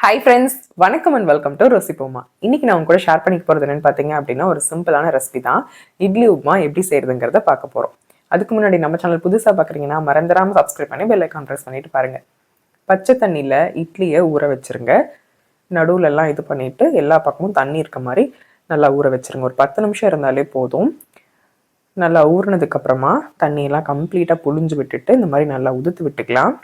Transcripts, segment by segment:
Hi friends, வணக்கம் and welcome to ரோசிப்போமா. இன்னைக்கு நான் உங்க கூட ஷேர் பண்ணிக்க போகிறது என்னன்னு பார்த்தீங்க அப்படின்னா ஒரு சிம்பிளான ரெசிபி தான். இட்லி உப்புமா எப்படி செய்யறதுங்கிறத பார்க்க போகிறோம். அதுக்கு முன்னாடி நம்ம சேனல் புதுசாக பார்க்குறீங்கன்னா மறந்துடாமல் சப்ஸ்கிரைப் பண்ணி பெல் ஐக்கான் ப்ரெஸ் பண்ணிட்டு பாருங்க. பச்சை தண்ணியில் இட்லியை ஊற வச்சிருங்க. நடுவுலலாம் இது பண்ணிட்டு எல்லா பக்கமும் தண்ணி இருக்க மாதிரி நல்லா ஊற வச்சிருங்க. ஒரு 10 நிமிஷம் இருந்தாலே போதும். நல்லா ஊறினதுக்கப்புறமா தண்ணியெல்லாம் கம்ப்ளீட்டாக புழிஞ்சு விட்டுட்டு இந்த மாதிரி நல்லா உதுத்து விட்டுக்கலாம்.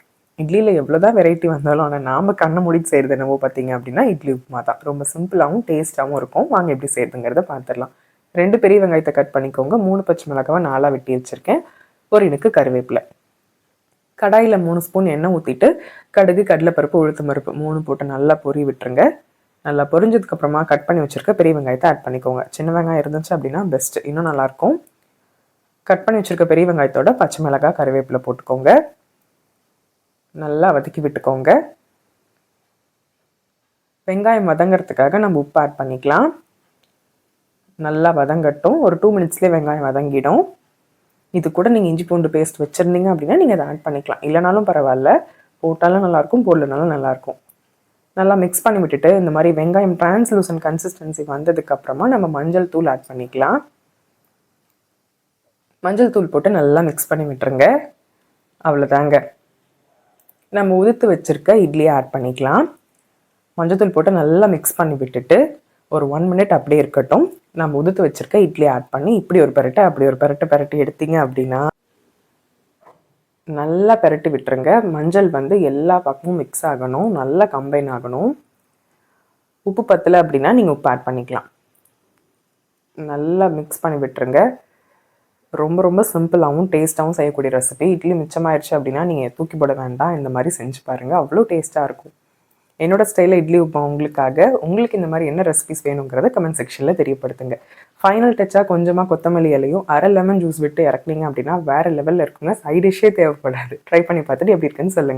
இட்லியில் எவ்வளோதான் வெரைட்டி வந்தாலும் ஆனால் நாம் கண்ணை மூடிட்டு செய்கிறது என்னவோ பார்த்தீங்க அப்படின்னா இட்லி உப்புமா தான். ரொம்ப சிம்பிளாகவும் டேஸ்ட்டாகவும் இருக்கும். வாங்க எப்படி செய்யுதுங்கிறத பார்த்துடலாம். 2 பெரிய வெங்காயத்தை கட் பண்ணிக்கோங்க. 3 பச்சை மிளகாவை 4 வெட்டி வச்சுருக்கேன். ஒரு இனுக்கு கருவேப்பிலை. கடாயில் 3 ஸ்பூன் எண்ணெய் ஊற்றிட்டு கடுகு, கடலைப்பருப்பு, உளுத்தம் பருப்பு 3 போட்டு நல்லா பொரி விட்டுருங்க. நல்லா பொரிஞ்சதுக்கப்புறமா கட் பண்ணி வச்சுருக்க பெரிய வெங்காயத்தை ஆட் பண்ணிக்கோங்க. சின்ன வெங்காயம் இருந்துச்சு அப்படின்னா பெஸ்ட், இன்னும் நல்லாயிருக்கும். கட் பண்ணி வச்சுருக்க பெரிய வெங்காயத்தோட பச்சை மிளகாய், கருவேப்பிலை போட்டுக்கோங்க. நல்லா வதக்கி விட்டுக்கோங்க. வெங்காயம் வதங்கிறதுக்காக நம்ம உப்பு ஆட் பண்ணிக்கலாம். நல்லா வதங்கட்டும். ஒரு 2 மினிட்ஸ்லேயே வெங்காயம் வதங்கிடும். இது கூட நீங்கள் இஞ்சி பூண்டு பேஸ்ட் வச்சுருந்தீங்க அப்படின்னா நீங்கள் அதை ஆட் பண்ணிக்கலாம். இல்லைனாலும் பரவாயில்ல, போட்டாலும் நல்லாயிருக்கும், போடலனாலும் நல்லாயிருக்கும். நல்லா மிக்ஸ் பண்ணி விட்டுட்டு இந்த மாதிரி வெங்காயம் டிரான்ஸ்லூசன் கன்சிஸ்டன்சி வந்ததுக்கப்புறமா நம்ம மஞ்சள் தூள் ஆட் பண்ணிக்கலாம். மஞ்சள் தூள் போட்டு நல்லா மிக்ஸ் பண்ணி விட்டுருங்க. அவ்வளோதாங்க. நம்ம உதுத்து வச்சுருக்க இட்லியை ஆட் பண்ணிக்கலாம். மஞ்சத்தூள் போட்டு நல்லா மிக்ஸ் பண்ணி விட்டுட்டு ஒரு 1 மினிட் அப்படியே இருக்கட்டும். நம்ம உதுத்து வச்சுருக்க இட்லியை ஆட் பண்ணி இப்படி ஒரு பெரட்டை அப்படி ஒரு பெரட்டை பெரட்டி எடுத்தீங்க அப்படின்னா நல்லா பெரட்டி விட்டுருங்க. மஞ்சள் எல்லா பக்கமும் மிக்ஸ் ஆகணும், நல்லா கம்பைன் ஆகணும். உப்பு பத்தலை அப்படின்னா நீங்கள் உப்பு ஆட் பண்ணிக்கலாம். நல்லா மிக்ஸ் பண்ணி விட்டுருங்க. ரொம்ப ரொம்ப சிம்பிளாகவும் டேஸ்ட்டாகவும் செய்யக்கூடிய ரெசிபி. இட்லி மிச்சமாயிருச்சு அப்படின்னா நீங்கள் தூக்கி போட வேண்டாம், இந்த மாதிரி செஞ்சு பாருங்கள், அவ்வளோ டேஸ்ட்டாக இருக்கும். என்னோடய ஸ்டைலில் இட்லி உப்புமா உங்களுக்காக. உங்களுக்கு இந்த மாதிரி என்ன ரெசிபிஸ் வேணுங்கிறத கமெண்ட் செக்ஷனில் தெரியப்படுத்துங்க. ஃபைனல் டச்சாக கொஞ்சமாக கொத்தமல்லி இலையும் அரை லெமன் ஜூஸ் விட்டு இறக்குனீங்க அப்படின்னா வேறு லெவலில் இருக்குங்க. சைட் டிஷ்ஷே தேவைப்படாது. ட்ரை பண்ணி பார்த்துட்டு எப்படி இருக்குன்னு சொல்லுங்கள்.